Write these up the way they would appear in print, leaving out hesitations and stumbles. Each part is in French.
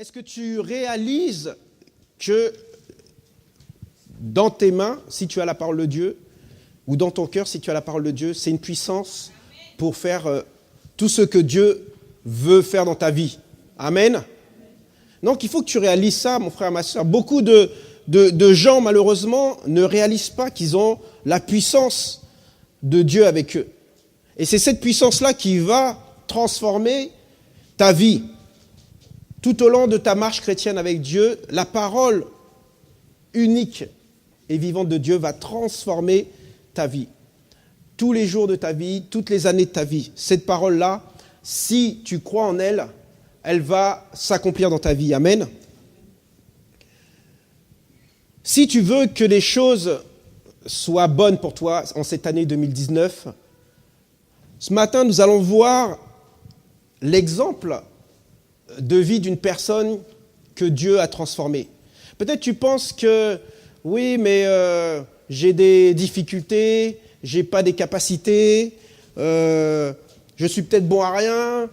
Est-ce que tu réalises que dans tes mains, si tu as la parole de Dieu, ou dans ton cœur, si tu as la parole de Dieu, c'est une puissance pour faire tout ce que Dieu veut faire dans ta vie. Amen. Donc, il faut que tu réalises ça, mon frère, ma soeur. Beaucoup de gens, malheureusement, ne réalisent pas qu'ils ont la puissance de Dieu avec eux. Et c'est cette puissance-là qui va transformer ta vie. Tout au long de ta marche chrétienne avec Dieu, la parole unique et vivante de Dieu va transformer ta vie. Tous les jours de ta vie, toutes les années de ta vie. Cette parole-là, si tu crois en elle, elle va s'accomplir dans ta vie. Amen. Si tu veux que les choses soient bonnes pour toi en cette année 2019, ce matin, nous allons voir l'exemple de vie d'une personne que Dieu a transformée. Peut-être tu penses que, oui, mais j'ai des difficultés, j'ai pas des capacités, je suis peut-être bon à rien,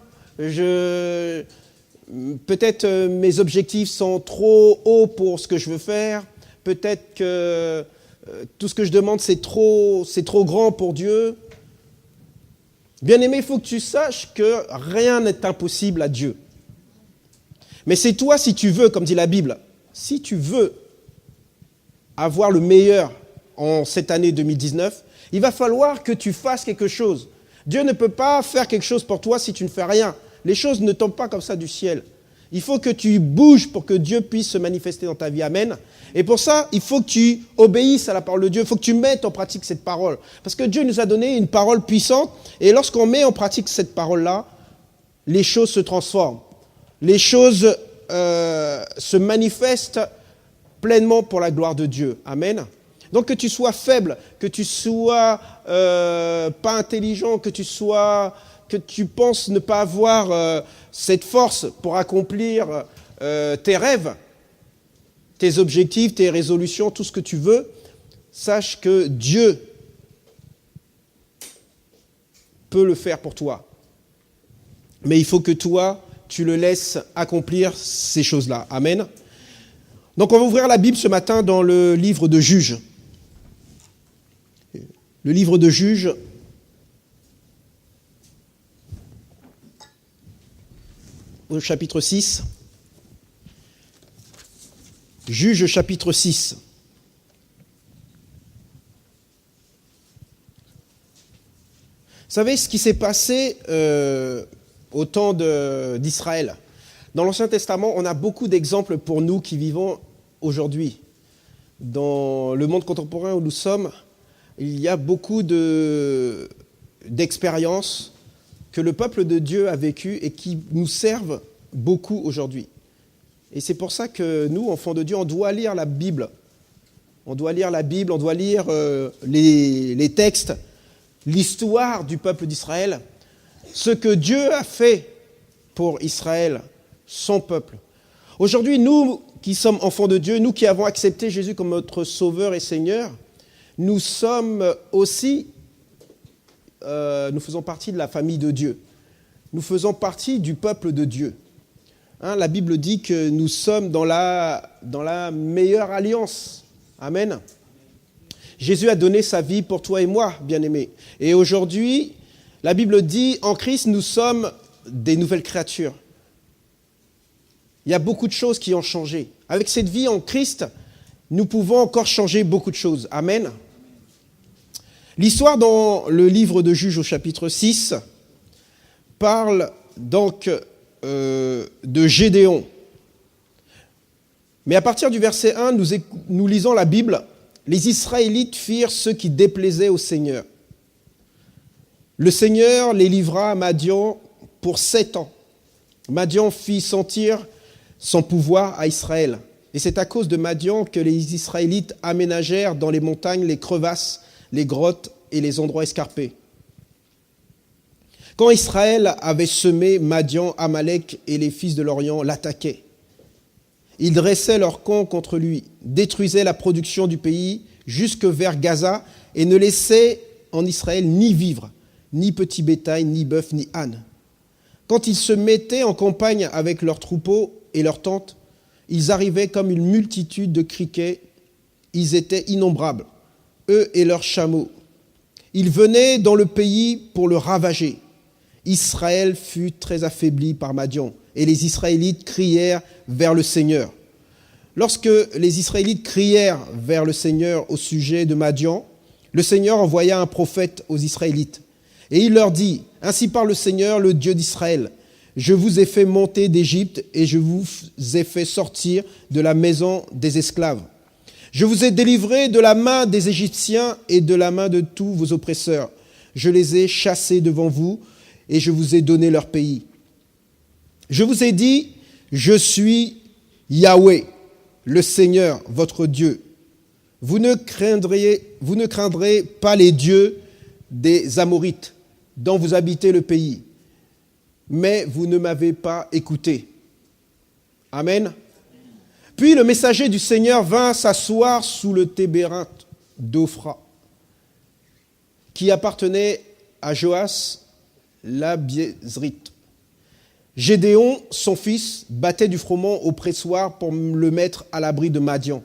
peut-être mes objectifs sont trop hauts pour ce que je veux faire, peut-être que tout ce que je demande c'est trop grand pour Dieu. Bien-aimé, il faut que tu saches que rien n'est impossible à Dieu. Mais c'est toi, si tu veux, comme dit la Bible, si tu veux avoir le meilleur en cette année 2019, il va falloir que tu fasses quelque chose. Dieu ne peut pas faire quelque chose pour toi si tu ne fais rien. Les choses ne tombent pas comme ça du ciel. Il faut que tu bouges pour que Dieu puisse se manifester dans ta vie. Amen. Et pour ça, il faut que tu obéisses à la parole de Dieu. Il faut que tu mettes en pratique cette parole. Parce que Dieu nous a donné une parole puissante. Et lorsqu'on met en pratique cette parole-là, les choses se transforment. Les choses se manifestent pleinement pour la gloire de Dieu. Amen. Donc que tu sois faible, que tu sois pas intelligent, que tu penses ne pas avoir cette force pour accomplir tes rêves, tes objectifs, tes résolutions, tout ce que tu veux, sache que Dieu peut le faire pour toi. Mais il faut que toi, tu le laisses accomplir ces choses-là. Amen. Donc on va ouvrir la Bible ce matin dans le livre de Juges. Le livre de Juges, au chapitre 6. Juges chapitre 6. Vous savez ce qui s'est passé au temps d'Israël. Dans l'Ancien Testament, on a beaucoup d'exemples pour nous qui vivons aujourd'hui. Dans le monde contemporain où nous sommes, il y a beaucoup d'expériences que le peuple de Dieu a vécues et qui nous servent beaucoup aujourd'hui. Et c'est pour ça que nous, enfants de Dieu, on doit lire la Bible. On doit lire la Bible, on doit lire les textes, l'histoire du peuple d'Israël, ce que Dieu a fait pour Israël, son peuple. Aujourd'hui, nous qui sommes enfants de Dieu, nous qui avons accepté Jésus comme notre Sauveur et Seigneur, nous sommes aussi, nous faisons partie de la famille de Dieu. Nous faisons partie du peuple de Dieu. La Bible dit que nous sommes dans la meilleure alliance. Amen. Jésus a donné sa vie pour toi et moi, bien-aimés. Et aujourd'hui, la Bible dit, en Christ, nous sommes des nouvelles créatures. Il y a beaucoup de choses qui ont changé. Avec cette vie en Christ, nous pouvons encore changer beaucoup de choses. Amen. L'histoire dans le livre de Juges au chapitre 6 parle donc de Gédéon. Mais à partir du verset 1, nous lisons la Bible. Les Israélites firent ce qui déplaisait au Seigneur. Le Seigneur les livra à Madian pour 7 ans. Madian fit sentir son pouvoir à Israël. Et c'est à cause de Madian que les Israélites aménagèrent dans les montagnes les crevasses, les grottes et les endroits escarpés. Quand Israël avait semé, Madian, Amalek et les fils de l'Orient l'attaquaient. Ils dressaient leur camp contre lui, détruisaient la production du pays jusque vers Gaza et ne laissaient en Israël ni vivre, ni petit bétail, ni bœuf, ni âne. Quand ils se mettaient en campagne avec leurs troupeaux, et leurs tentes, ils arrivaient comme une multitude de criquets. Ils étaient innombrables, eux et leurs chameaux. Ils venaient dans le pays pour le ravager. Israël fut très affaibli par Madian, et les Israélites crièrent vers le Seigneur. Lorsque les Israélites crièrent vers le Seigneur au sujet de Madian, le Seigneur envoya un prophète aux Israélites. Et il leur dit, « Ainsi parle le Seigneur, le Dieu d'Israël. Je vous ai fait monter d'Égypte et je vous ai fait sortir de la maison des esclaves. Je vous ai délivré de la main des Égyptiens et de la main de tous vos oppresseurs. Je les ai chassés devant vous et je vous ai donné leur pays. Je vous ai dit, je suis Yahweh, le Seigneur, votre Dieu. Vous ne craindrez pas les dieux des Amorites, dont vous habitez le pays. Mais vous ne m'avez pas écouté. » Amen. Puis le messager du Seigneur vint s'asseoir sous le tébérinth d'Ophra, qui appartenait à Joas l'Abiézrite. Gédéon, son fils, battait du froment au pressoir pour le mettre à l'abri de Madian.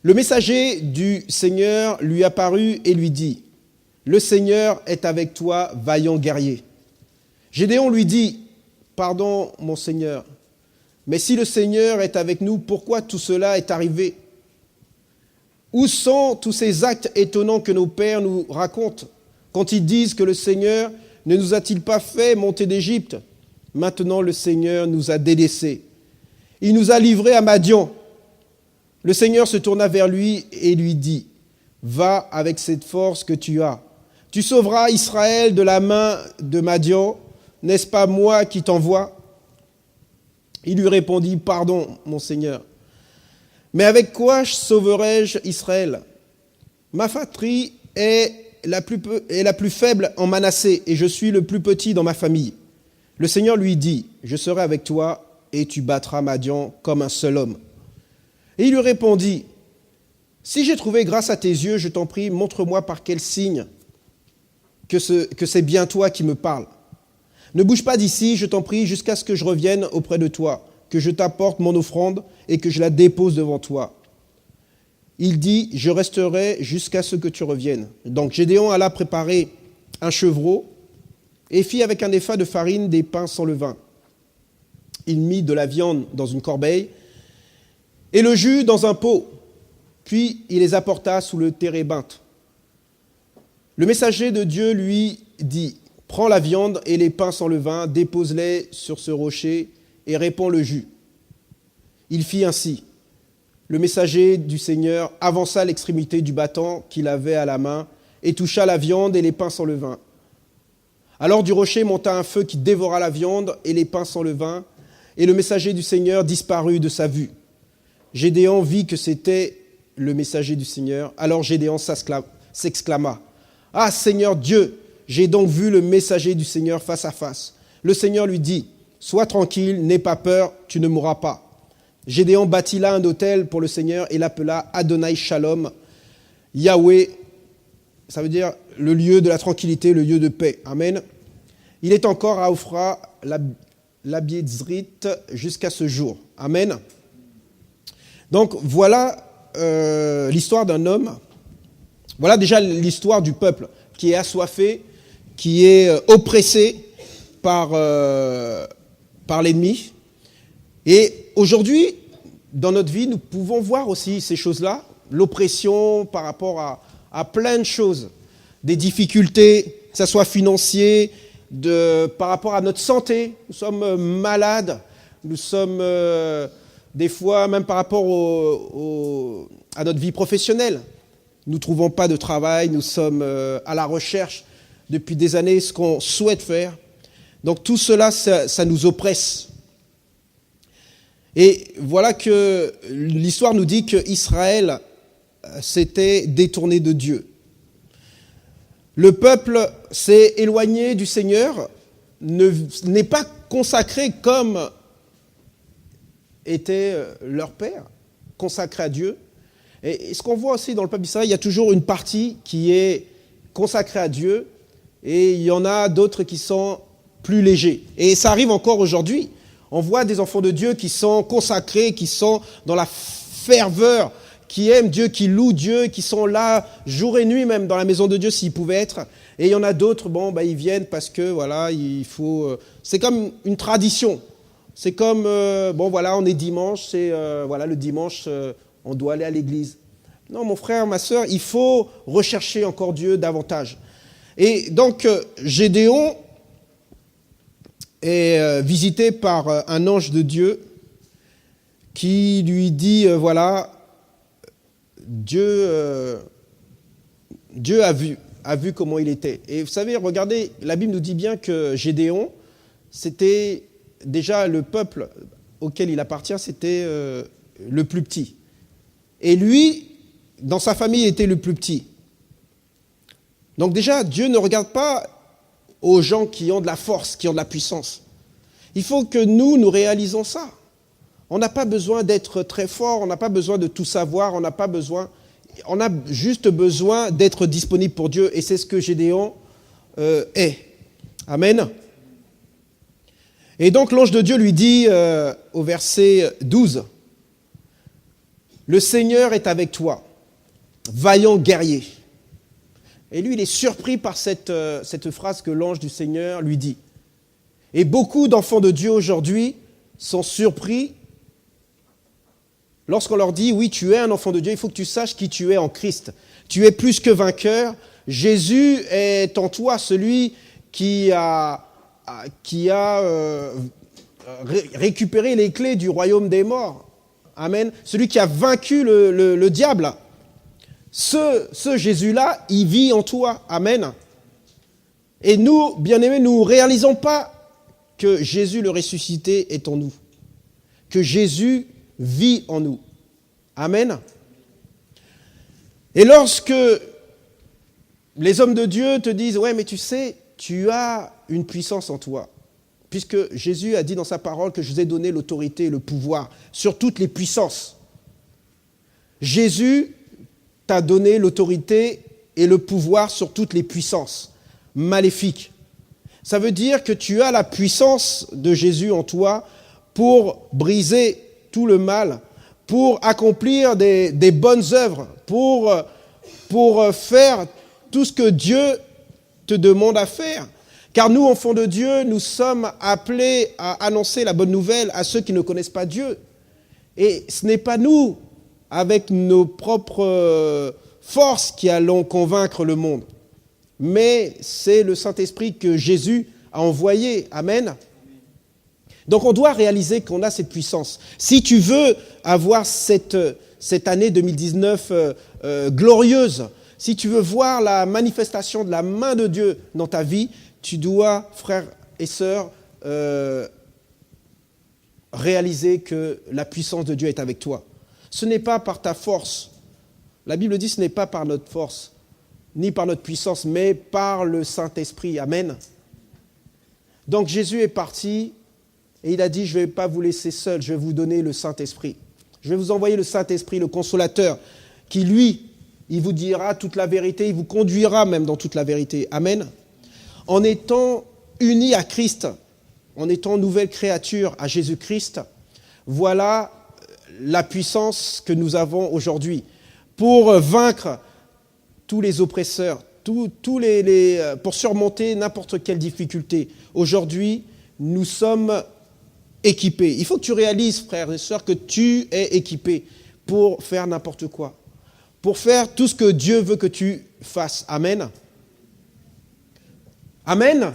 Le messager du Seigneur lui apparut et lui dit, « Le Seigneur est avec toi, vaillant guerrier. » Gédéon lui dit, « Pardon, mon Seigneur, mais si le Seigneur est avec nous, pourquoi tout cela est arrivé? Où sont tous ces actes étonnants que nos pères nous racontent quand ils disent que le Seigneur ne nous a-t-il pas fait monter d'Égypte? Maintenant le Seigneur nous a délaissés. Il nous a livrés à Madian. » Le Seigneur se tourna vers lui et lui dit, « Va avec cette force que tu as. Tu sauveras Israël de la main de Madian. N'est-ce pas moi qui t'envoie? » Il lui répondit, « Pardon, mon Seigneur. Mais avec quoi sauverai-je Israël? Ma fratrie est la plus faible en Manassé, et je suis le plus petit dans ma famille. » Le Seigneur lui dit, « Je serai avec toi, et tu battras Madian comme un seul homme. » Et il lui répondit, « Si j'ai trouvé grâce à tes yeux, je t'en prie, montre-moi par quel signe que c'est bien toi qui me parles. Ne bouge pas d'ici, je t'en prie, jusqu'à ce que je revienne auprès de toi, que je t'apporte mon offrande et que je la dépose devant toi. » Il dit, « Je resterai jusqu'à ce que tu reviennes. » Donc Gédéon alla préparer un chevreau et fit avec un épha de farine des pains sans levain. Il mit de la viande dans une corbeille et le jus dans un pot, puis il les apporta sous le térébinthe. Le messager de Dieu lui dit, « Prends la viande et les pains sans levain, dépose-les sur ce rocher et répands le jus. » Il fit ainsi. Le messager du Seigneur avança l'extrémité du bâton qu'il avait à la main et toucha la viande et les pains sans levain. Alors du rocher monta un feu qui dévora la viande et les pains sans levain, et le messager du Seigneur disparut de sa vue. Gédéon vit que c'était le messager du Seigneur. Alors Gédéon s'exclama, « Ah, Seigneur Dieu, j'ai donc vu le messager du Seigneur face à face. » Le Seigneur lui dit, « Sois tranquille, n'aie pas peur, tu ne mourras pas. » Gédéon bâtit là un autel pour le Seigneur et l'appela Adonai Shalom, Yahweh, ça veut dire le lieu de la tranquillité, le lieu de paix. Amen. Il est encore à Ophra, l'Abiézrite, jusqu'à ce jour. Amen. Donc voilà l'histoire d'un homme. Voilà déjà l'histoire du peuple qui est assoiffé, qui est oppressé par l'ennemi. Et aujourd'hui, dans notre vie, nous pouvons voir aussi ces choses-là, l'oppression par rapport à plein de choses, des difficultés, que ce soit financier, par rapport à notre santé. Nous sommes malades, nous sommes des fois même par rapport à notre vie professionnelle. Nous ne trouvons pas de travail, nous sommes à la recherche depuis des années ce qu'on souhaite faire. Donc tout cela, ça nous oppresse. Et voilà que l'histoire nous dit qu'Israël s'était détourné de Dieu. Le peuple s'est éloigné du Seigneur, n'est pas consacré comme était leur père, consacré à Dieu. Et ce qu'on voit aussi dans le peuple d'Israël, il y a toujours une partie qui est consacrée à Dieu et il y en a d'autres qui sont plus légers. Et ça arrive encore aujourd'hui. On voit des enfants de Dieu qui sont consacrés, qui sont dans la ferveur, qui aiment Dieu, qui louent Dieu, qui sont là jour et nuit même dans la maison de Dieu s'ils pouvaient être. Et il y en a d'autres, ils viennent parce que voilà, il faut. C'est comme une tradition. C'est comme on est dimanche, le dimanche, on doit aller à l'église. Non, mon frère, ma sœur, il faut rechercher encore Dieu davantage. Et donc, Gédéon est visité par un ange de Dieu qui lui dit, Dieu a vu comment il était. Et vous savez, regardez, la Bible nous dit bien que Gédéon, c'était déjà le peuple auquel il appartient, c'était le plus petit. Et lui, dans sa famille, il était le plus petit. Donc déjà, Dieu ne regarde pas aux gens qui ont de la force, qui ont de la puissance. Il faut que nous réalisons ça. On n'a pas besoin d'être très fort, on n'a pas besoin de tout savoir, on a juste besoin d'être disponible pour Dieu. Et c'est ce que Gédéon est. Amen. Et donc l'ange de Dieu lui dit au verset 12, « Le Seigneur est avec toi, vaillant guerrier. » Et lui, il est surpris par cette phrase que l'ange du Seigneur lui dit. Et beaucoup d'enfants de Dieu aujourd'hui sont surpris lorsqu'on leur dit, oui, tu es un enfant de Dieu, il faut que tu saches qui tu es en Christ. Tu es plus que vainqueur. Jésus est en toi, celui qui a récupéré les clés du royaume des morts. Amen. Celui qui a vaincu le diable. Ce Jésus-là, il vit en toi. Amen. Et nous, bien-aimés, nous ne réalisons pas que Jésus le ressuscité est en nous. Que Jésus vit en nous. Amen. Et lorsque les hommes de Dieu te disent, ouais, mais tu sais, tu as une puissance en toi. Puisque Jésus a dit dans sa parole que je vous ai donné l'autorité et le pouvoir sur toutes les puissances. Jésus t'a donné l'autorité et le pouvoir sur toutes les puissances maléfiques. Ça veut dire que tu as la puissance de Jésus en toi pour briser tout le mal, pour accomplir des bonnes œuvres, pour faire tout ce que Dieu te demande à faire. Car nous, enfants de Dieu, nous sommes appelés à annoncer la bonne nouvelle à ceux qui ne connaissent pas Dieu. Et ce n'est pas nous, avec nos propres forces, qui allons convaincre le monde. Mais c'est le Saint-Esprit que Jésus a envoyé. Amen. Donc on doit réaliser qu'on a cette puissance. Si tu veux avoir cette année 2019 glorieuse, si tu veux voir la manifestation de la main de Dieu dans ta vie, tu dois, frères et sœurs, réaliser que la puissance de Dieu est avec toi. Ce n'est pas par ta force. La Bible dit que ce n'est pas par notre force, ni par notre puissance, mais par le Saint-Esprit. Amen. Donc Jésus est parti et il a dit, je ne vais pas vous laisser seul, je vais vous donner le Saint-Esprit. Je vais vous envoyer le Saint-Esprit, le Consolateur, qui lui, il vous dira toute la vérité, il vous conduira même dans toute la vérité. Amen. En étant unis à Christ, en étant nouvelle créature à Jésus-Christ, voilà la puissance que nous avons aujourd'hui pour vaincre tous les oppresseurs, pour surmonter n'importe quelle difficulté. Aujourd'hui, nous sommes équipés. Il faut que tu réalises, frères et sœurs, que tu es équipé pour faire n'importe quoi, pour faire tout ce que Dieu veut que tu fasses. Amen. Amen. Amen.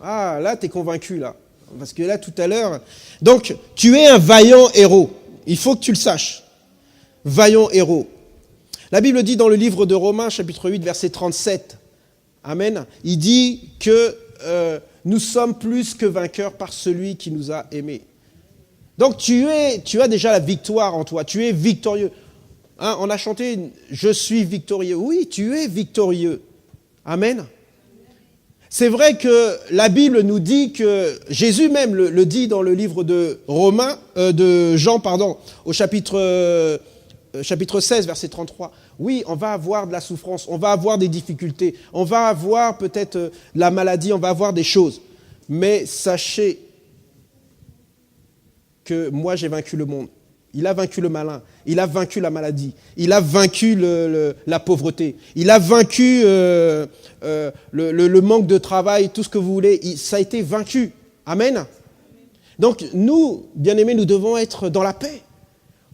Ah, là, tu es convaincu, là. Parce que là, tout à l'heure... Donc, tu es un vaillant héros. Il faut que tu le saches. Vaillant héros. La Bible dit dans le livre de Romains, chapitre 8, verset 37, Amen, il dit que nous sommes plus que vainqueurs par celui qui nous a aimés. Donc, tu as déjà la victoire en toi. Tu es victorieux. Hein, on a chanté « Je suis victorieux ». Oui, tu es victorieux. Amen. C'est vrai que la Bible nous dit que Jésus même le dit dans le livre de Jean, au chapitre 16, verset 33. Oui, on va avoir de la souffrance, on va avoir des difficultés, on va avoir peut-être la maladie, on va avoir des choses. Mais sachez que moi j'ai vaincu le monde. Il a vaincu le malin, il a vaincu la maladie, il a vaincu la pauvreté, il a vaincu le manque de travail, tout ce que vous voulez, ça a été vaincu. Amen. Donc nous, bien-aimés, nous devons être dans la paix.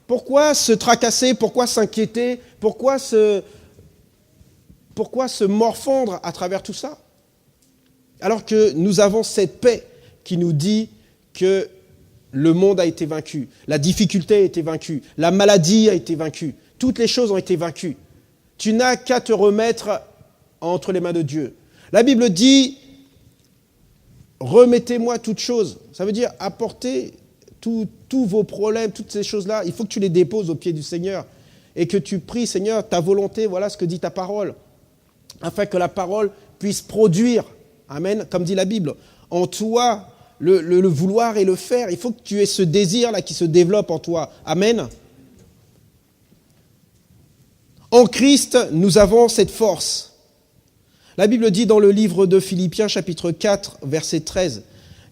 Pourquoi se tracasser, pourquoi s'inquiéter, pourquoi se morfondre à travers tout ça? Alors que nous avons cette paix qui nous dit que le monde a été vaincu, la difficulté a été vaincue, la maladie a été vaincue, toutes les choses ont été vaincues. Tu n'as qu'à te remettre entre les mains de Dieu. La Bible dit, remettez-moi toutes choses. Ça veut dire apportez tous vos problèmes, toutes ces choses-là, il faut que tu les déposes au pied du Seigneur et que tu pries, Seigneur, ta volonté, voilà ce que dit ta parole, afin que la parole puisse produire, amen, comme dit la Bible, en toi, le vouloir et le faire. Il faut que tu aies ce désir-là qui se développe en toi. Amen. En Christ, nous avons cette force. La Bible dit dans le livre de Philippiens, chapitre 4, verset 13,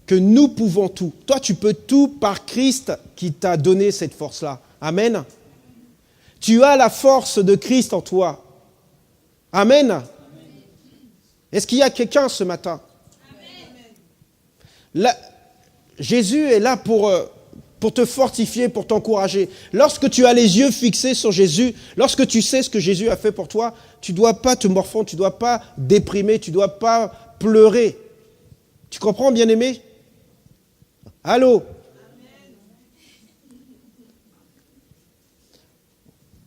que nous pouvons tout. Toi, tu peux tout par Christ qui t'a donné cette force-là. Amen. Tu as la force de Christ en toi. Amen. Est-ce qu'il y a quelqu'un ce matin? Là, Jésus est là pour te fortifier, pour t'encourager. Lorsque tu as les yeux fixés sur Jésus, lorsque tu sais ce que Jésus a fait pour toi, tu ne dois pas te morfondre, tu ne dois pas déprimer, tu ne dois pas pleurer. Tu comprends, bien-aimé? Allô?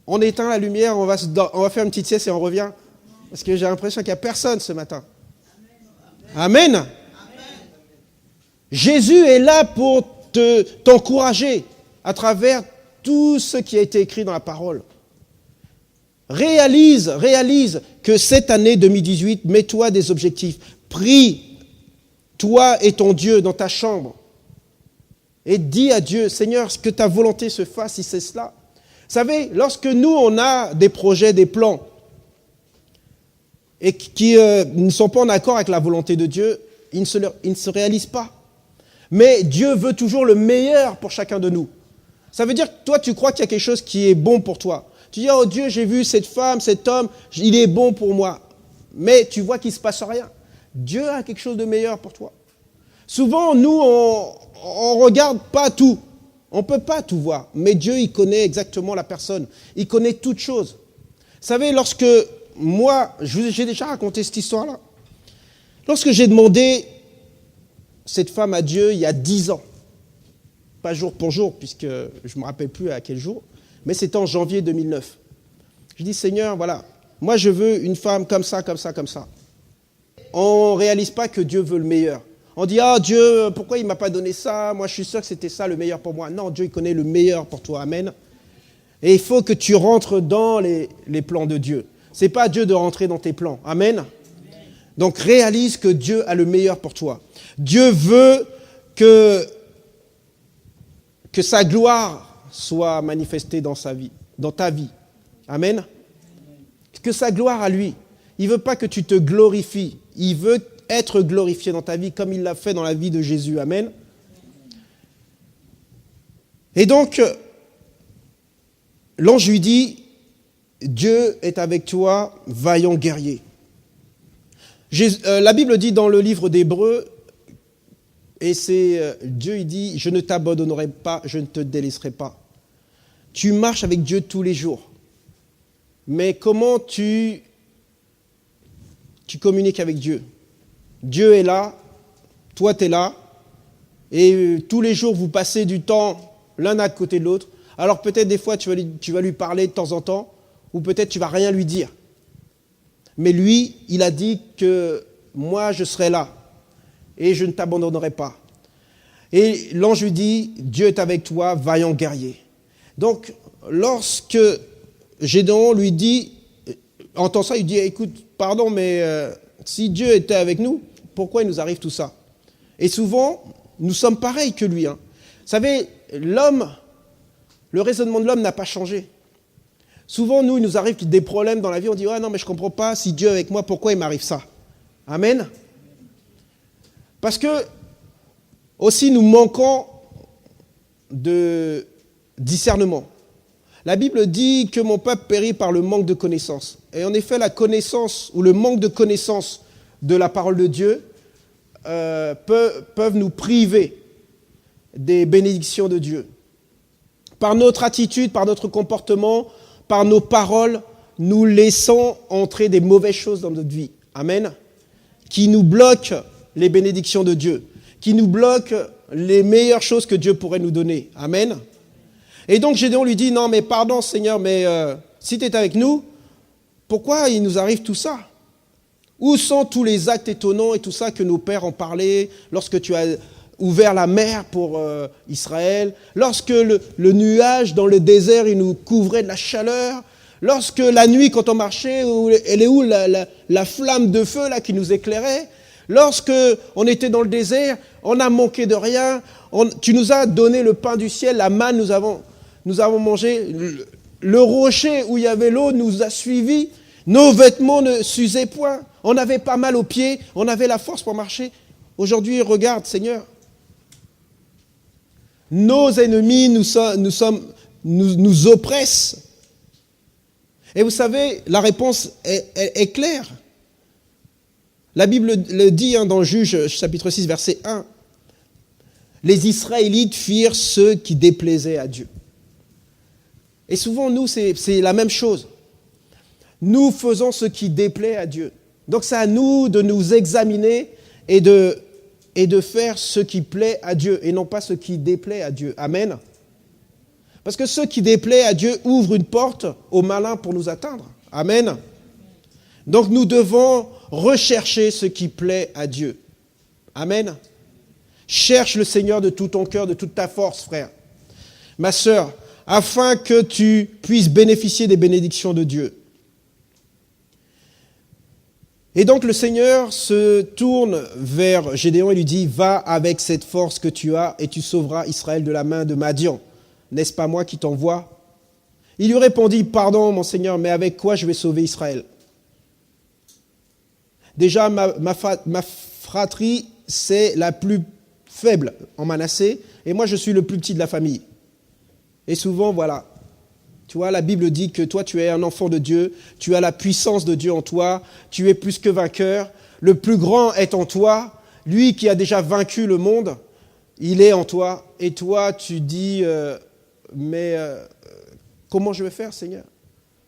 On éteint la lumière, on va faire une petite sieste et on revient. Parce que j'ai l'impression qu'il n'y a personne ce matin. Amen. Jésus est là pour t'encourager à travers tout ce qui a été écrit dans la parole. Réalise que cette année 2018, mets-toi des objectifs. Prie, toi et ton Dieu, dans ta chambre. Et dis à Dieu, Seigneur, que ta volonté se fasse si c'est cela. Vous savez, lorsque nous, on a des projets, des plans, et qui ne sont pas en accord avec la volonté de Dieu, ils ne se réalisent pas. Mais Dieu veut toujours le meilleur pour chacun de nous. Ça veut dire que toi, tu crois qu'il y a quelque chose qui est bon pour toi. Tu dis, oh Dieu, j'ai vu cette femme, cet homme, il est bon pour moi. Mais tu vois qu'il ne se passe rien. Dieu a quelque chose de meilleur pour toi. Souvent, nous, on ne regarde pas tout. On ne peut pas tout voir. Mais Dieu, il connaît exactement la personne. Il connaît toutes choses. Vous savez, lorsque moi, j'ai déjà raconté cette histoire-là. Lorsque j'ai demandé cette femme à Dieu il y a 10 ans, pas jour pour jour, puisque je ne me rappelle plus à quel jour, mais c'était en janvier 2009. Je dis, Seigneur, voilà, moi je veux une femme comme ça, comme ça, comme ça. On ne réalise pas que Dieu veut le meilleur. On dit, ah Dieu, pourquoi il ne m'a pas donné ça? Moi je suis sûr que c'était ça le meilleur pour moi. Non, Dieu il connaît le meilleur pour toi, amen. Et il faut que tu rentres dans les plans de Dieu. Ce n'est pas à Dieu de rentrer dans tes plans, amen. Donc réalise que Dieu a le meilleur pour toi. Dieu veut que sa gloire soit manifestée dans sa vie, dans ta vie. Amen. Que sa gloire à lui. Il ne veut pas que tu te glorifies. Il veut être glorifié dans ta vie comme il l'a fait dans la vie de Jésus. Amen. Et donc, l'ange lui dit, Dieu est avec toi, vaillant guerrier. La Bible dit dans le livre d'Hébreux, et c'est Dieu, il dit, je ne t'abandonnerai pas, je ne te délaisserai pas. Tu marches avec Dieu tous les jours. Mais comment tu communiques avec Dieu? Dieu est là, toi tu es là, et tous les jours vous passez du temps l'un à côté de l'autre. Alors peut-être des fois tu vas lui parler de temps en temps, ou peut-être tu vas rien lui dire. Mais lui, il a dit que moi je serai là. Et je ne t'abandonnerai pas. Et l'ange lui dit, Dieu est avec toi, vaillant guerrier. Donc, lorsque Gédéon lui dit, entend ça, il dit, écoute, pardon, mais si Dieu était avec nous, pourquoi il nous arrive tout ça? Et souvent, nous sommes pareils que lui. Vous savez, l'homme, le raisonnement de l'homme n'a pas changé. Souvent, il nous arrive des problèmes dans la vie, on dit, ah non, mais je ne comprends pas, si Dieu est avec moi, pourquoi il m'arrive ça? Amen. Parce que, aussi, nous manquons de discernement. La Bible dit que mon peuple périt par le manque de connaissance. Et en effet, la connaissance ou le manque de connaissance de la parole de Dieu peuvent nous priver des bénédictions de Dieu. Par notre attitude, par notre comportement, par nos paroles, nous laissons entrer des mauvaises choses dans notre vie. Amen. Qui nous bloquent les bénédictions de Dieu, qui nous bloquent les meilleures choses que Dieu pourrait nous donner. Amen. Et donc Gédéon lui dit, non mais pardon Seigneur, mais si tu es avec nous, pourquoi il nous arrive tout ça? Où sont tous les actes étonnants et tout ça que nos pères ont parlé lorsque tu as ouvert la mer pour Israël, lorsque le nuage dans le désert il nous couvrait de la chaleur, lorsque la nuit quand on marchait, elle est où la flamme de feu là qui nous éclairait, lorsque on était dans le désert, on a manqué de rien, tu nous as donné le pain du ciel, la manne nous avons mangé, le rocher où il y avait l'eau nous a suivis, nos vêtements ne s'usaient point, on avait pas mal aux pieds, on avait la force pour marcher. Aujourd'hui, regarde Seigneur, nos ennemis nous oppressent. Et vous savez, la réponse est claire. La Bible le dit dans Juge chapitre 6, verset 1. Les Israélites firent ce qui déplaisait à Dieu. Et souvent, nous, c'est la même chose. Nous faisons ce qui déplaît à Dieu. Donc, c'est à nous de nous examiner et de faire ce qui plaît à Dieu et non pas ce qui déplaît à Dieu. Amen. Parce que ce qui déplaît à Dieu ouvre une porte aux malins pour nous atteindre. Amen. Donc, nous devons rechercher ce qui plaît à Dieu. Amen. Cherche le Seigneur de tout ton cœur, de toute ta force, frère. Ma sœur, afin que tu puisses bénéficier des bénédictions de Dieu. Et donc le Seigneur se tourne vers Gédéon et lui dit, va avec cette force que tu as et tu sauveras Israël de la main de Madian. N'est-ce pas moi qui t'envoie? Il lui répondit, pardon mon Seigneur, mais avec quoi je vais sauver Israël? Déjà, ma fratrie, c'est la plus faible en Manassé, et moi je suis le plus petit de la famille. Et souvent, voilà, tu vois, la Bible dit que toi tu es un enfant de Dieu, tu as la puissance de Dieu en toi, tu es plus que vainqueur, le plus grand est en toi, lui qui a déjà vaincu le monde, il est en toi, et toi tu dis, comment je vais faire Seigneur?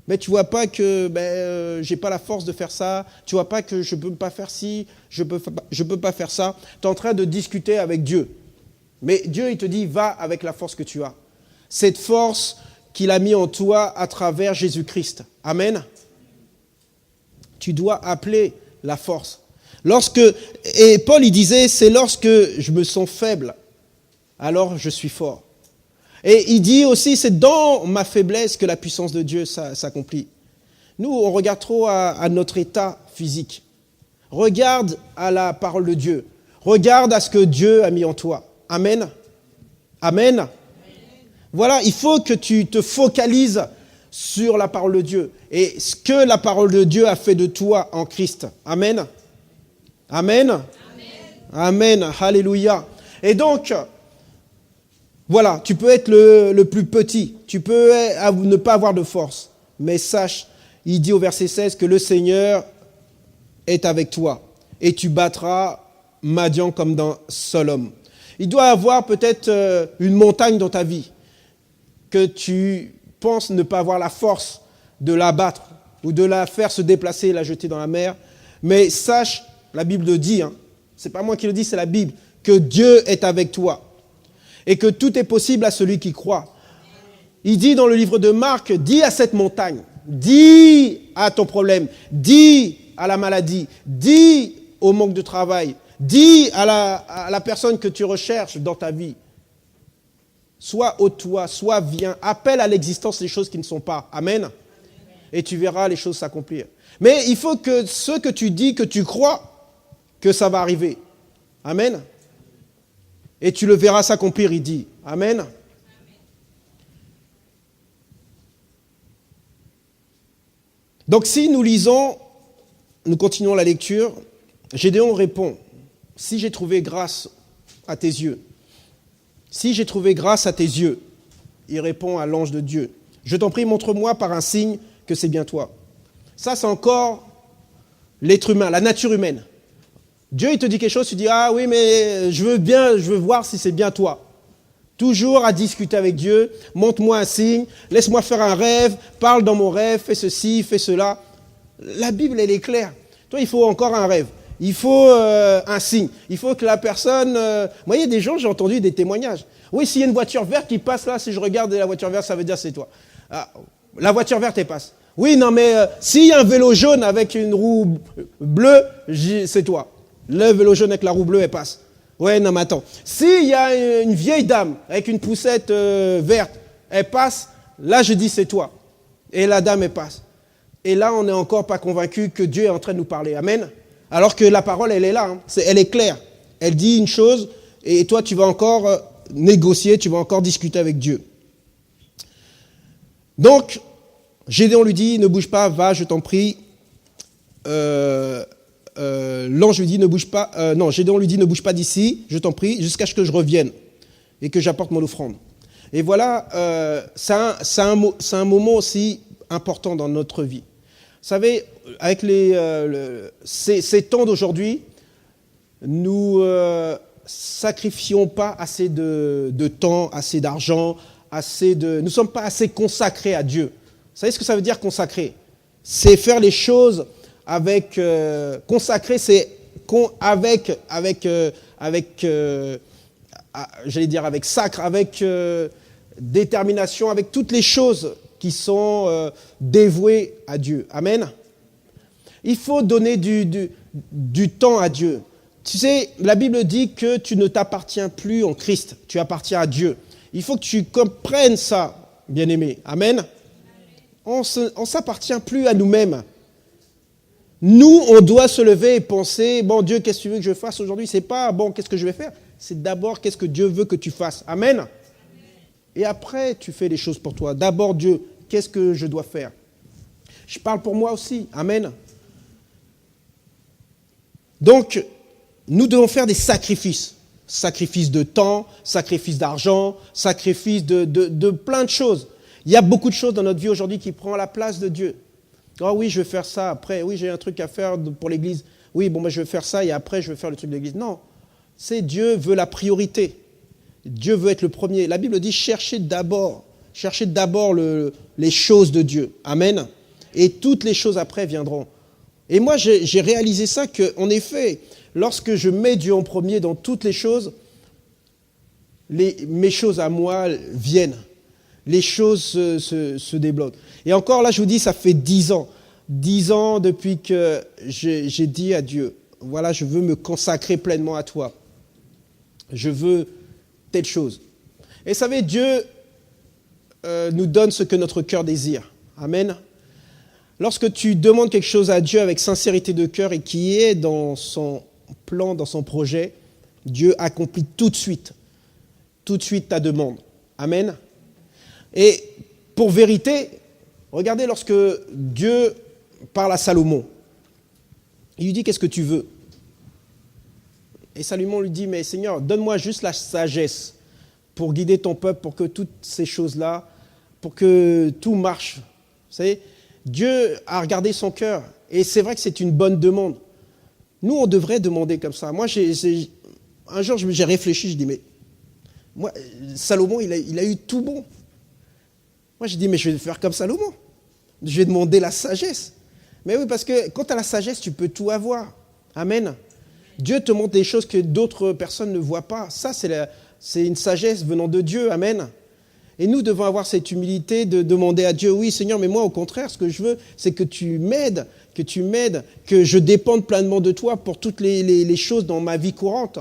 Mais tu vois pas que j'ai pas la force de faire ça, tu vois pas que je peux pas faire ci, je peux pas faire ça. Tu es en train de discuter avec Dieu. Mais Dieu, il te dit, va avec la force que tu as. Cette force qu'il a mis en toi à travers Jésus-Christ. Amen. Tu dois appeler la force. Et Paul, il disait, c'est lorsque je me sens faible, alors je suis fort. Et il dit aussi, c'est dans ma faiblesse que la puissance de Dieu s'accomplit. Nous, on regarde trop à notre état physique. Regarde à la parole de Dieu. Regarde à ce que Dieu a mis en toi. Amen. Amen. Voilà, il faut que tu te focalises sur la parole de Dieu et ce que la parole de Dieu a fait de toi en Christ. Amen. Amen. Amen. Amen. Alléluia. Et donc, voilà, tu peux être le plus petit, tu peux ne pas avoir de force, mais sache, il dit au verset 16 que le Seigneur est avec toi et tu battras Madian comme d'un seul homme. Il doit y avoir peut-être une montagne dans ta vie que tu penses ne pas avoir la force de l'abattre ou de la faire se déplacer et la jeter dans la mer. Mais sache, la Bible le dit, c'est pas moi qui le dis, c'est la Bible, que Dieu est avec toi et que tout est possible à celui qui croit. Il dit dans le livre de Marc, dis à cette montagne, dis à ton problème, dis à la maladie, dis au manque de travail, dis à la personne que tu recherches dans ta vie. Soit ôte-toi, soit viens, appelle à l'existence les choses qui ne sont pas. Amen. Et tu verras les choses s'accomplir. Mais il faut que ce que tu dis, que tu crois, que ça va arriver. Amen. Et tu le verras s'accomplir, il dit. Amen. Donc si nous lisons, nous continuons la lecture, Gédéon répond, si j'ai trouvé grâce à tes yeux, Si j'ai trouvé grâce à tes yeux, il répond à l'ange de Dieu. Je t'en prie, montre-moi par un signe que c'est bien toi. Ça, c'est encore l'être humain, la nature humaine. Dieu, il te dit quelque chose, tu dis, ah oui, mais je veux voir si c'est bien toi. Toujours à discuter avec Dieu, montre-moi un signe, laisse-moi faire un rêve, parle dans mon rêve, fais ceci, fais cela. La Bible, elle est claire. Toi, il faut encore un rêve. Il faut un signe. Il faut que la personne... Moi, il y a des gens, j'ai entendu des témoignages. Oui, s'il y a une voiture verte qui passe là, si je regarde la voiture verte, ça veut dire c'est toi. Ah, la voiture verte, elle passe. Oui, non, mais s'il y a un vélo jaune avec une roue bleue, c'est toi. Le vélo jaune avec la roue bleue, elle passe. Ouais, non, mais attends. S'il y a une vieille dame avec une poussette verte, elle passe, là, je dis c'est toi. Et la dame, elle passe. Et là, on n'est encore pas convaincu que Dieu est en train de nous parler. Amen. Alors que la parole, elle est là. Hein. Elle est claire. Elle dit une chose et toi, tu vas encore négocier, tu vas encore discuter avec Dieu. Donc, Gédéon lui dit, ne bouge pas, va, je t'en prie. L'ange lui dit, ne bouge pas. Gédéon lui dit, ne bouge pas d'ici, je t'en prie, jusqu'à ce que je revienne et que j'apporte mon offrande. Et voilà, c'est un moment aussi important dans notre vie. Vous savez, avec ces temps d'aujourd'hui, nous sacrifions pas assez de temps, assez d'argent, nous ne sommes pas assez consacrés à Dieu. Vous savez ce que ça veut dire consacrer? C'est faire les choses avec... consacrer, c'est j'allais dire avec sacre, avec détermination, avec toutes les choses qui sont dévouées à Dieu. Amen. Il faut donner du temps à Dieu. Tu sais, la Bible dit que tu ne t'appartiens plus en Christ, tu appartiens à Dieu. Il faut que tu comprennes ça, bien-aimé. Amen. On ne s'appartient plus à nous-mêmes. Nous, on doit se lever et penser, bon Dieu, qu'est-ce que tu veux que je fasse aujourd'hui? C'est pas, bon, qu'est-ce que je vais faire? C'est d'abord, qu'est-ce que Dieu veut que tu fasses? Amen. Et après, tu fais les choses pour toi. D'abord, Dieu, qu'est-ce que je dois faire? Je parle pour moi aussi. Amen. Donc, nous devons faire des sacrifices. Sacrifices de temps, sacrifices d'argent, sacrifices de plein de choses. Il y a beaucoup de choses dans notre vie aujourd'hui qui prennent la place de Dieu. Oh oui, je vais faire ça après. Oui, j'ai un truc à faire pour l'église. Oui, bon, je vais faire ça et après, je vais faire le truc de l'église. Non, Dieu veut la priorité. Dieu veut être le premier. La Bible dit cherchez d'abord les choses de Dieu. Amen. Et toutes les choses après viendront. Et moi, j'ai réalisé ça qu'en effet, lorsque je mets Dieu en premier dans toutes les choses, mes choses à moi viennent. Les choses se débloquent. Et encore là, je vous dis, ça fait 10 ans. 10 ans depuis que j'ai dit à Dieu, voilà, je veux me consacrer pleinement à toi. Je veux telle chose. Et vous savez, Dieu nous donne ce que notre cœur désire. Amen. Lorsque tu demandes quelque chose à Dieu avec sincérité de cœur et qui est dans son plan, dans son projet, Dieu accomplit tout de suite ta demande. Amen. Et pour vérité, regardez lorsque Dieu parle à Salomon, il lui dit « Qu'est-ce que tu veux ?» Et Salomon lui dit « Mais Seigneur, donne-moi juste la sagesse pour guider ton peuple, pour que toutes ces choses-là, pour que tout marche. » Vous savez, Dieu a regardé son cœur et c'est vrai que c'est une bonne demande. Nous, on devrait demander comme ça. Moi, un jour, j'ai réfléchi, je dis « Mais moi, Salomon, il a eu tout bon. » Moi, j'ai dit, mais je vais faire comme Salomon. Je vais demander la sagesse. Mais oui, parce que quand tu as la sagesse, tu peux tout avoir. Amen. Dieu te montre des choses que d'autres personnes ne voient pas. Ça, c'est une sagesse venant de Dieu. Amen. Et nous devons avoir cette humilité de demander à Dieu, oui, Seigneur, mais moi, au contraire, ce que je veux, c'est que tu m'aides, que je dépende pleinement de toi pour toutes les choses dans ma vie courante.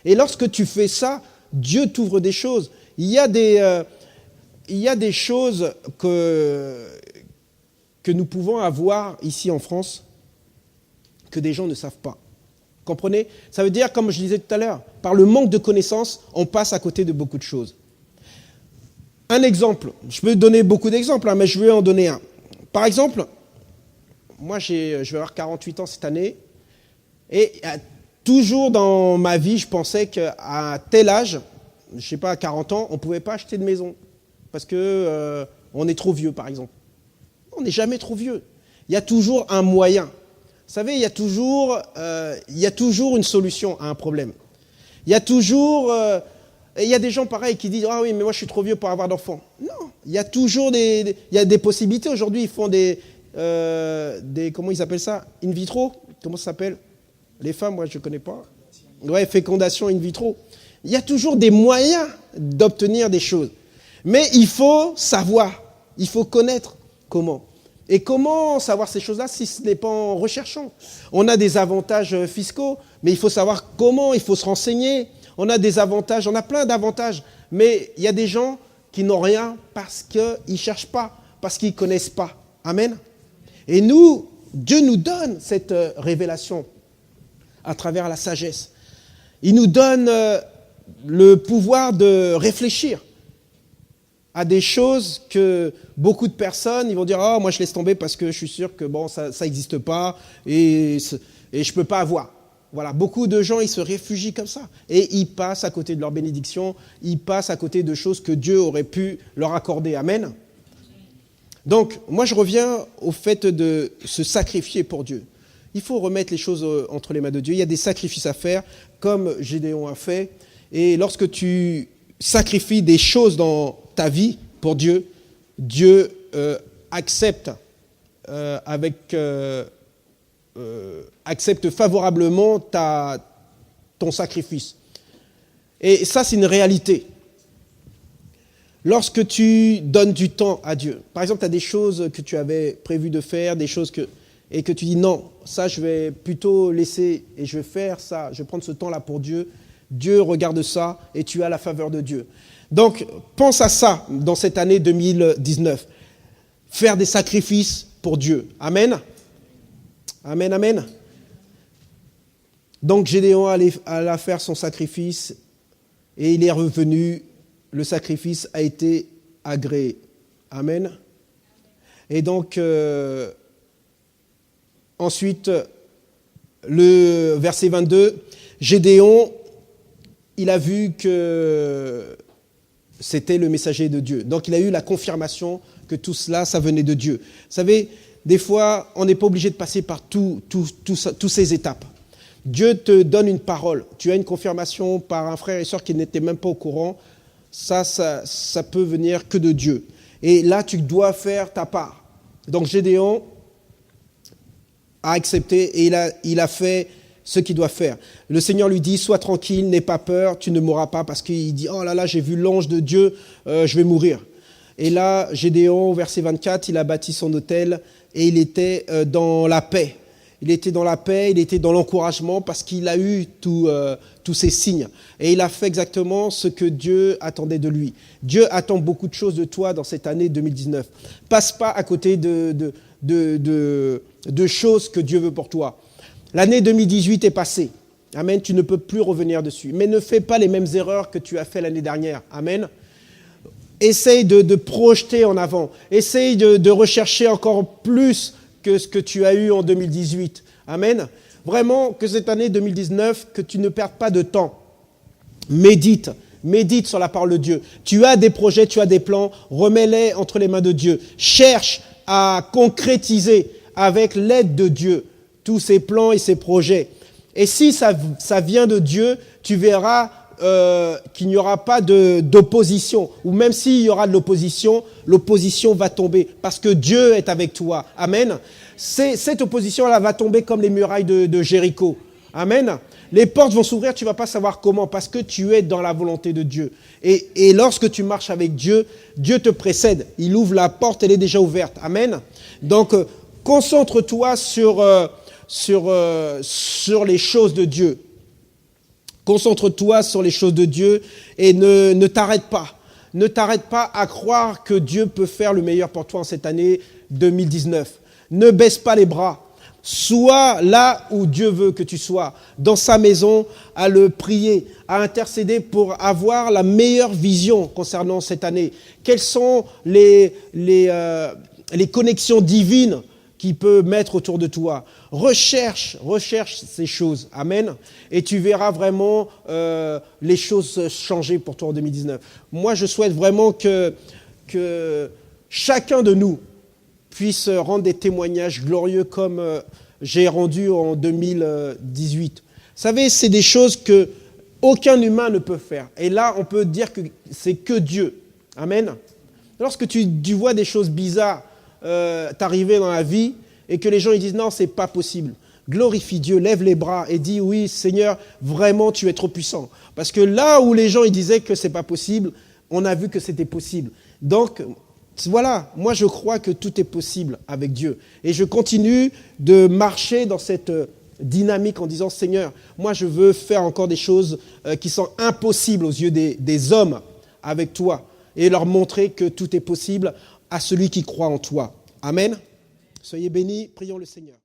Et lorsque tu fais ça, Dieu t'ouvre des choses. Il y a des choses que nous pouvons avoir ici en France que des gens ne savent pas. Comprenez? Ça veut dire, comme je disais tout à l'heure, par le manque de connaissances, on passe à côté de beaucoup de choses. Un exemple, je peux donner beaucoup d'exemples, mais je vais en donner un. Par exemple, moi je vais avoir 48 ans cette année, et toujours dans ma vie, je pensais qu'à tel âge, je sais pas, à 40 ans, on ne pouvait pas acheter de maison. Parce que on est trop vieux, par exemple. On n'est jamais trop vieux. Il y a toujours un moyen. Vous savez, il y a toujours une solution à un problème. Il y a toujours... et il y a des gens pareils qui disent « Ah oui, mais moi je suis trop vieux pour avoir d'enfants. » Non, il y a toujours il y a des possibilités. Aujourd'hui, ils font des comment ils appellent ça? In vitro? Comment ça s'appelle? Les femmes, moi je ne connais pas. Ouais, fécondation in vitro. Il y a toujours des moyens d'obtenir des choses. Mais il faut savoir, il faut connaître comment. Et comment savoir ces choses-là si ce n'est pas en recherchant? On a des avantages fiscaux, mais il faut savoir comment, il faut se renseigner. On a des avantages, on a plein d'avantages. Mais il y a des gens qui n'ont rien parce qu'ils ne cherchent pas, parce qu'ils ne connaissent pas. Amen. Et nous, Dieu nous donne cette révélation à travers la sagesse. Il nous donne le pouvoir de réfléchir à des choses que beaucoup de personnes, ils vont dire « Ah, moi je laisse tomber parce que je suis sûr que bon, ça n'existe pas et je ne peux pas avoir ». Voilà, beaucoup de gens, ils se réfugient comme ça. Et ils passent à côté de leur bénédiction, ils passent à côté de choses que Dieu aurait pu leur accorder. Amen. Donc, moi je reviens au fait de se sacrifier pour Dieu. Il faut remettre les choses entre les mains de Dieu. Il y a des sacrifices à faire, comme Gédéon a fait. Et lorsque tu sacrifies des choses dans ta vie pour Dieu, Dieu accepte accepte favorablement ton sacrifice. Et ça, c'est une réalité. Lorsque tu donnes du temps à Dieu, par exemple, tu as des choses que tu avais prévu de faire, des choses et que tu dis non, ça je vais plutôt laisser et je vais faire ça, je vais prendre ce temps-là pour Dieu. Dieu regarde ça et tu as la faveur de Dieu. Donc, pense à ça dans cette année 2019. Faire des sacrifices pour Dieu. Amen. Amen, amen. Donc, Gédéon alla faire son sacrifice et il est revenu. Le sacrifice a été agréé. Amen. Et donc, ensuite, le verset 22, Gédéon, il a vu que c'était le messager de Dieu. Donc, il a eu la confirmation que tout cela, ça venait de Dieu. Vous savez, des fois, on n'est pas obligé de passer par toutes ces étapes. Dieu te donne une parole. Tu as une confirmation par un frère et sœur qui n'étaient même pas au courant. Ça peut venir que de Dieu. Et là, tu dois faire ta part. Donc, Gédéon a accepté et il a fait ce qu'il doit faire. Le Seigneur lui dit, sois tranquille, n'aie pas peur, tu ne mourras pas, parce qu'il dit, oh là là, j'ai vu l'ange de Dieu, je vais mourir. Et là, Gédéon, au verset 24, il a bâti son autel et il était dans la paix. Il était dans la paix, il était dans l'encouragement parce qu'il a eu tous ces signes. Et il a fait exactement ce que Dieu attendait de lui. Dieu attend beaucoup de choses de toi dans cette année 2019. Passe pas à côté de choses que Dieu veut pour toi. L'année 2018 est passée. Amen. Tu ne peux plus revenir dessus. Mais ne fais pas les mêmes erreurs que tu as fait l'année dernière. Amen. Essaye de projeter en avant. Essaye de rechercher encore plus que ce que tu as eu en 2018. Amen. Vraiment, que cette année 2019, que tu ne perdes pas de temps. Médite sur la parole de Dieu. Tu as des projets, tu as des plans, remets-les entre les mains de Dieu. Cherche à concrétiser avec l'aide de Dieu tous ces plans et ces projets. Et si ça vient de Dieu, tu verras qu'il n'y aura pas d'opposition. Ou même s'il y aura de l'opposition va tomber parce que Dieu est avec toi. Amen. Cette opposition-là va tomber comme les murailles de Jéricho. Amen. Les portes vont s'ouvrir, tu ne vas pas savoir comment parce que tu es dans la volonté de Dieu. Et lorsque tu marches avec Dieu, Dieu te précède. Il ouvre la porte, elle est déjà ouverte. Amen. Donc, concentre-toi sur les choses de Dieu. Concentre-toi sur les choses de Dieu et ne t'arrête pas. Ne t'arrête pas à croire que Dieu peut faire le meilleur pour toi en cette année 2019. Ne baisse pas les bras. Sois là où Dieu veut que tu sois, dans sa maison, à le prier, à intercéder pour avoir la meilleure vision concernant cette année. Quelles sont les connexions divines qu'il peut mettre autour de toi. Recherche ces choses. Amen. Et tu verras vraiment les choses changer pour toi en 2019. Moi, je souhaite vraiment que chacun de nous puisse rendre des témoignages glorieux comme j'ai rendu en 2018. Vous savez, c'est des choses que aucun humain ne peut faire. Et là, on peut dire que c'est que Dieu. Amen. Lorsque tu vois des choses bizarres t'arriver dans la vie et que les gens ils disent non, c'est pas possible. Glorifie Dieu, lève les bras et dis oui, Seigneur, vraiment tu es trop puissant. Parce que là où les gens ils disaient que c'est pas possible, on a vu que c'était possible. Donc voilà, moi je crois que tout est possible avec Dieu. Et je continue de marcher dans cette dynamique en disant Seigneur, moi je veux faire encore des choses qui sont impossibles aux yeux des hommes avec toi et leur montrer que tout est possible à celui qui croit en toi. Amen. Soyez bénis, prions le Seigneur.